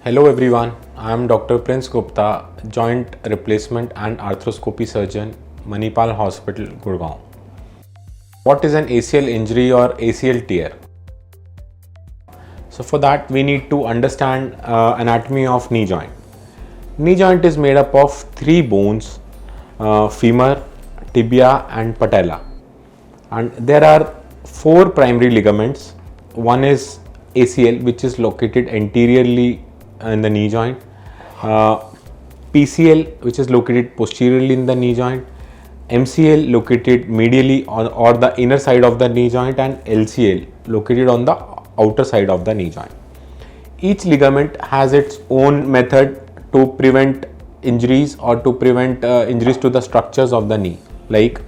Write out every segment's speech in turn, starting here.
Hello everyone, I am Dr. Prince Gupta, Joint Replacement and Arthroscopy Surgeon, Manipal Hospital, Gurgaon. What is an ACL injury or ACL tear? So for that we need to understand anatomy of knee joint. Knee joint is made up of three bones, femur, tibia and patella. And there are four primary ligaments. One is ACL, which is located anteriorly in the knee joint, PCL, which is located posteriorly in the knee joint, MCL located medially or the inner side of the knee joint, and LCL located on the outer side of the knee joint. Each ligament has its own method to prevent injuries or to prevent injuries to the structures of the knee. Like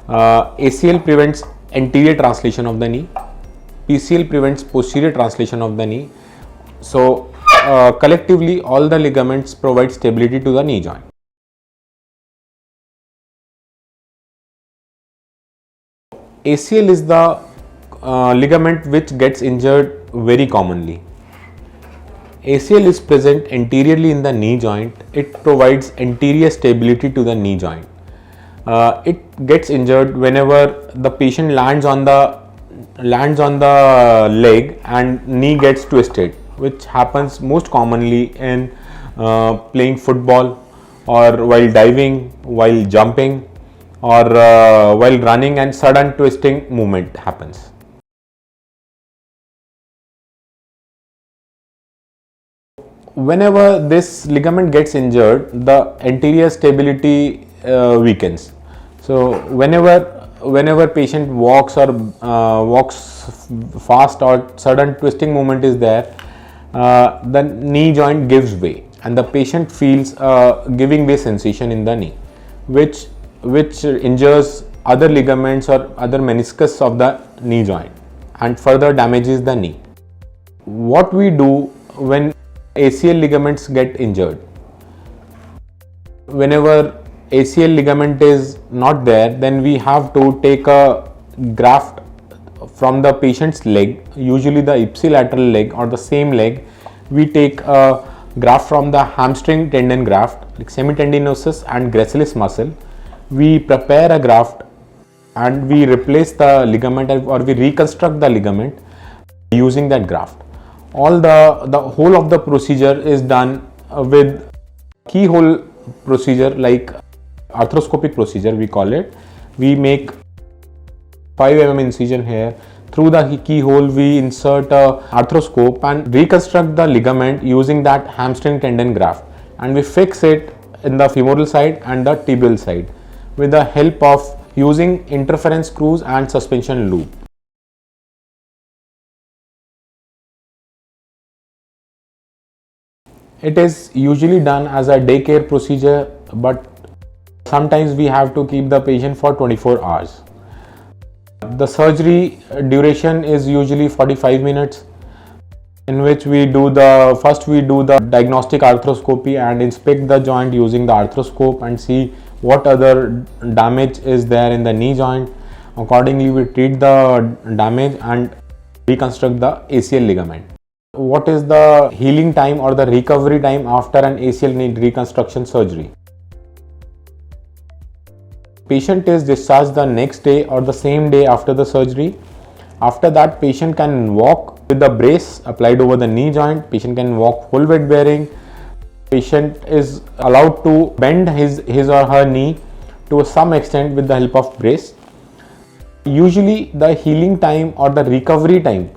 ACL prevents anterior translation of the knee, PCL prevents posterior translation of the knee. So collectively all the ligaments provide stability to the knee joint. ACL is the ligament which gets injured very commonly. ACL is present anteriorly in the knee joint. It provides anterior stability to the knee joint. It gets injured whenever the patient lands on the leg and knee gets twisted, which happens most commonly in playing football or while diving, while jumping, or while running, and sudden twisting movement happens. Whenever this ligament gets injured, the anterior stability weakens. So whenever patient walks or walks fast or sudden twisting movement is there, the knee joint gives way and the patient feels giving way sensation in the knee, which injures other ligaments or other meniscus of the knee joint and further damages the knee. What we do when ACL ligaments get injured? Whenever ACL ligament is not there, then we have to take a graft from the patient's leg, usually the ipsilateral leg or the same leg. We take a graft from the hamstring tendon graft, like semitendinosus and gracilis muscle. We prepare a graft and we replace the ligament or we reconstruct the ligament using that graft. All the whole of the procedure is done with keyhole procedure, like arthroscopic procedure we call it. We make 5 mm incision here. Through the keyhole we insert a arthroscope and reconstruct the ligament using that hamstring tendon graft, and we fix it in the femoral side and the tibial side with the help of using interference screws and suspension loop. It is usually done as a daycare procedure, but sometimes we have to keep the patient for 24 hours. The surgery duration is usually 45 minutes, in which we do the diagnostic arthroscopy and inspect the joint using the arthroscope and see what other damage is there in the knee joint. Accordingly, we treat the damage and reconstruct the ACL ligament. What is the healing time or the recovery time after an ACL knee reconstruction surgery? Patient is discharged the next day or the same day after the surgery. After that, patient can walk with the brace applied over the knee joint. Patient can walk full weight bearing. Patient is allowed to bend his or her knee to some extent with the help of brace. Usually the healing time or the recovery time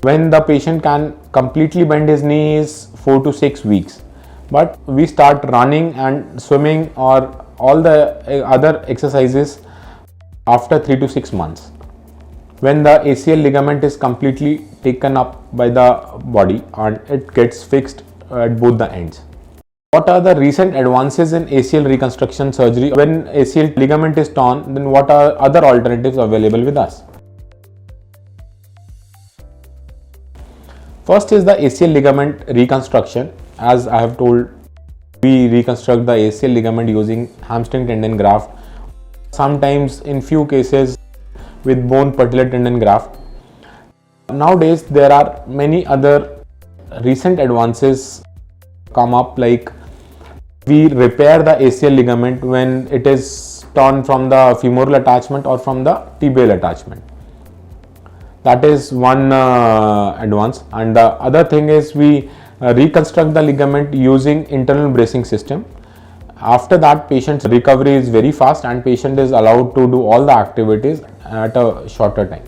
when the patient can completely bend his knee is 4 to 6 weeks. But we start running and swimming or all the other exercises after 3 to 6 months, when the ACL ligament is completely taken up by the body and it gets fixed at both the ends. What are the recent advances in ACL reconstruction surgery? When ACL ligament is torn, then what are other alternatives available with us? First is the ACL ligament reconstruction. As I have told, we reconstruct the ACL ligament using hamstring tendon graft, sometimes in few cases with bone patellar tendon graft. Nowadays there are many other recent advances come up, like we repair the ACL ligament when it is torn from the femoral attachment or from the tibial attachment. That is one advance. And the other thing is we reconstruct the ligament using internal bracing system. After that, patient's recovery is very fast and patient is allowed to do all the activities at a shorter time.